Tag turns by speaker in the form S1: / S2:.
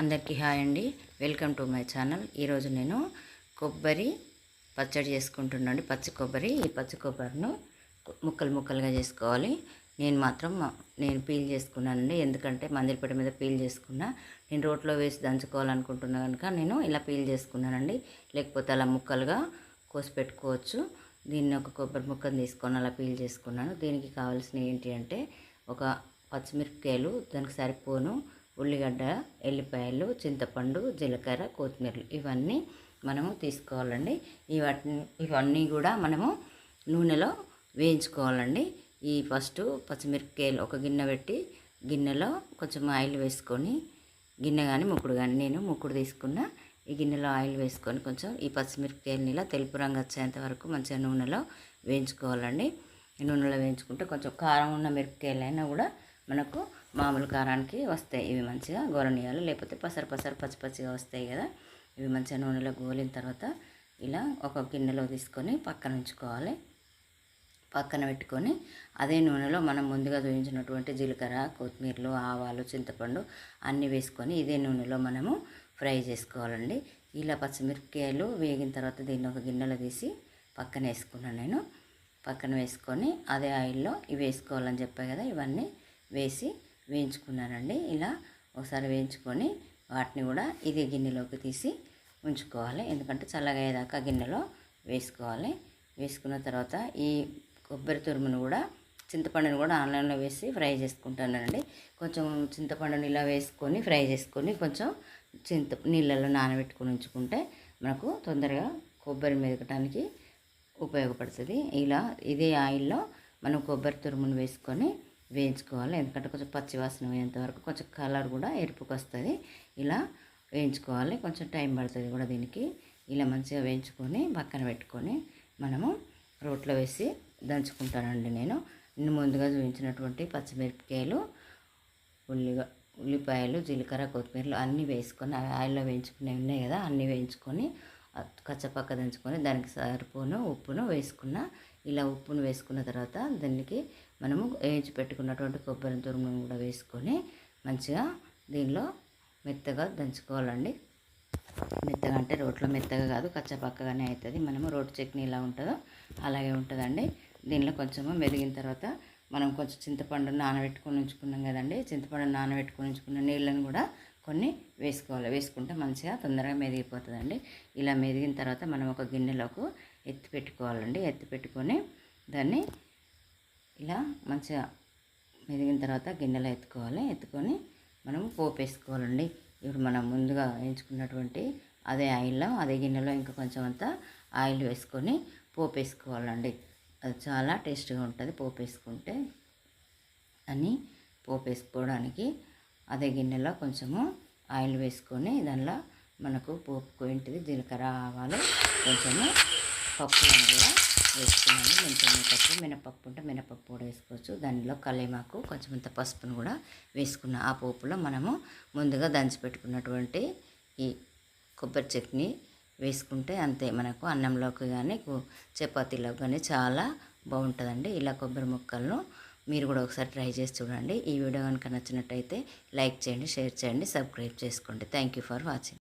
S1: అందరికీ హాయ్ అండి. Welcome to my channel. ఈరోజు నేను కొబ్బరి పచ్చడి చేసుకుంటున్నాను. పచ్చి కొబ్బరి. ఈ పచ్చి కొబ్బరిను ముక్కలు ముక్కలుగా చేసుకోవాలి. నేను పీల్ చేసుకున్నానండి. ఎందుకంటే మందిరపేట మీద పీల్ చేసుకున్నా. నేను రోట్లో వేసి దంచుకోవాలనుకుంటున్నా కనుక నేను ఇలా పీల్ చేసుకున్నానండి. లేకపోతే అలా ముక్కలుగా కోసి పెట్టుకోవచ్చు. దీన్ని ఒక కొబ్బరి ముక్కను తీసుకొని అలా పీల్ చేసుకున్నాను. దీనికి కావాల్సినవి ఏంటి అంటే ఒక పచ్చిమిరపకాయలు, దానికి సరిపోను ఉల్లిగడ్డ, ఎల్లిపాయలు, చింతపండు, జీలకర్ర, కొత్తిమీరలు ఇవన్నీ మనము తీసుకోవాలండి. ఇవన్నీ కూడా మనము నూనెలో వేయించుకోవాలండి. ఫస్ట్ పచ్చిమిరపకాయలు ఒక గిన్నె పెట్టి గిన్నెలో కొంచెం ఆయిల్ వేసుకొని, గిన్నె కానీ ముక్కుడు కానీ, నేను ముక్కుడు తీసుకున్న, ఈ గిన్నెలో ఆయిల్ వేసుకొని కొంచెం ఈ పచ్చిమిరపకాయలని ఇలా తెలుపు రంగు వచ్చేంత వరకు మంచిగా నూనెలో వేయించుకోవాలండి. నూనెలో వేయించుకుంటే కొంచెం కారం ఉన్న మిరపకాయలైనా కూడా మనకు మామూలు కారానికి వస్తాయి. ఇవి మంచిగా గోలనియాలి, లేకపోతే పసరు పచ్చి పచ్చిగా వస్తాయి కదా. ఇవి మంచిగా నూనెలో గోలిన తర్వాత ఇలా ఒక గిన్నెలో తీసుకొని పక్కన ఉంచుకోవాలి. పక్కన పెట్టుకొని అదే నూనెలో మనం ముందుగా వేయించినటువంటి జీలకర్ర, కొత్తిమీరలు, ఆవాలు, చింతపండు అన్నీ వేసుకొని ఇదే నూనెలో మనము ఫ్రై చేసుకోవాలండి. ఇలా పచ్చిమిరపకాయలు వేగిన తర్వాత దీన్ని ఒక గిన్నెలో తీసి పక్కన వేసుకున్నాను. నేను పక్కన వేసుకొని అదే ఆయిల్లో ఇవి వేసుకోవాలని చెప్పాను కదా, ఇవన్నీ వేసి వేయించుకున్నానండి. ఇలా ఒకసారి వేయించుకొని వాటిని కూడా ఇదే గిన్నెలోకి తీసి ఉంచుకోవాలి. ఎందుకంటే చల్లగా అయ్యేదాకా గిన్నెలో వేసుకోవాలి. వేసుకున్న తర్వాత ఈ కొబ్బరి తురుమును కూడా, చింతపండుని కూడా ఆన్లైన్లో వేసి ఫ్రై చేసుకుంటానండి. కొంచెం చింతపండుని ఇలా వేసుకొని ఫ్రై చేసుకొని కొంచెం నీళ్ళలో నానబెట్టుకొని ఉంచుకుంటే మనకు తొందరగా కొబ్బరి మెదకటానికి ఉపయోగపడుతుంది. ఇలా ఇదే ఆయిల్లో మనం కొబ్బరి తురుమును వేసుకొని వేయించుకోవాలి. ఎందుకంటే కొంచెం పచ్చివాసన పోయేంత వరకు, కొంచెం కలర్ కూడా ఎరుపుకి వస్తుంది. ఇలా వేయించుకోవాలి. కొంచెం టైం పడుతుంది కూడా దీనికి. ఇలా మంచిగా వేయించుకొని పక్కన పెట్టుకొని మనము రోట్లో వేసి దంచుకుంటానండి. నేను ముందుగా చూపించినటువంటి పచ్చిమిరపకాయలు, ఉల్లిపాయలు, జీలకర్ర, కొత్తిమీరలు అన్నీ వేసుకొని ఆయిల్లో వేయించుకునేవి ఉన్నాయి కదా, అన్నీ వేయించుకొని కచ్చపక్క దంచుకొని దానికి సరిపోను ఉప్పును వేసుకున్న. ఇలా ఉప్పును వేసుకున్న తర్వాత దానికి మనము వేయించి పెట్టుకున్నటువంటి కొబ్బరి తురుమును కూడా వేసుకొని మంచిగా దీనిలో మెత్తగా దంచుకోవాలండి. మెత్తగా అంటే రోట్లో మెత్తగా కాదు, కచ్చపక్కగానే అవుతుంది. మనము రోటి చట్నీ ఎలా ఉంటుందో అలాగే ఉంటుందండి. దీనిలో కొంచెము మెరిగిన తర్వాత మనం కొంచెం చింతపండు నానబెట్టుకొని ఉంచుకున్నాం కదండి, చింతపండు నానబెట్టుకొని ఉంచుకున్న నీళ్ళని కూడా కొన్ని వేసుకోవాలి. వేసుకుంటే మంచిగా తొందరగా మెదిగిపోతుందండి. ఇలా మెదిగిన తర్వాత మనం ఒక గిన్నెలోకి ఎత్తి పెట్టుకోవాలండి. ఎత్తి పెట్టుకొని దాన్ని ఇలా మంచిగా మెదిగిన తర్వాత గిన్నెలో ఎత్తుకోవాలి. ఎత్తుకొని మనం పోపు వేసుకోవాలండి. ఇప్పుడు మనం ముందుగా వేయించుకున్నటువంటి అదే ఆయిల్లో, అదే గిన్నెలో ఇంకా కొంచెం అంతా ఆయిల్ వేసుకొని పోపు వేసుకోవాలండి. అది చాలా టేస్ట్గా ఉంటుంది పోపు వేసుకుంటే. అని పోపు వేసుకోవడానికి అదే గిన్నెలో కొంచెము ఆయిల్ వేసుకొని దానిలో మనకు పోపుకు ఏంటిది జీలకర్ర, ఆవాలు, కొంచెము పప్పు కూడా వేసుకున్నాను. మినపప్పు ఉంటే మినపప్పు కూడా వేసుకోవచ్చు. దానిలో కలేమాకు, కొంచెం ఇంత పసుపును కూడా వేసుకున్న. ఆ పోపులో మనము ముందుగా దంచి పెట్టుకున్నటువంటి ఈ కొబ్బరి చట్నీ వేసుకుంటే అంతే, మనకు అన్నంలోకి కానీ చపాతీలోకి కానీ చాలా బాగుంటుందండి. ఇలా కొబ్బరి ముక్కలను మీరు కూడా ఒకసారి ట్రై చేసి చూడండి. ఈ వీడియో కనుక నచ్చినట్టయితే లైక్ చేయండి, షేర్ చేయండి, సబ్స్క్రైబ్ చేసుకోండి. Thank you for watching.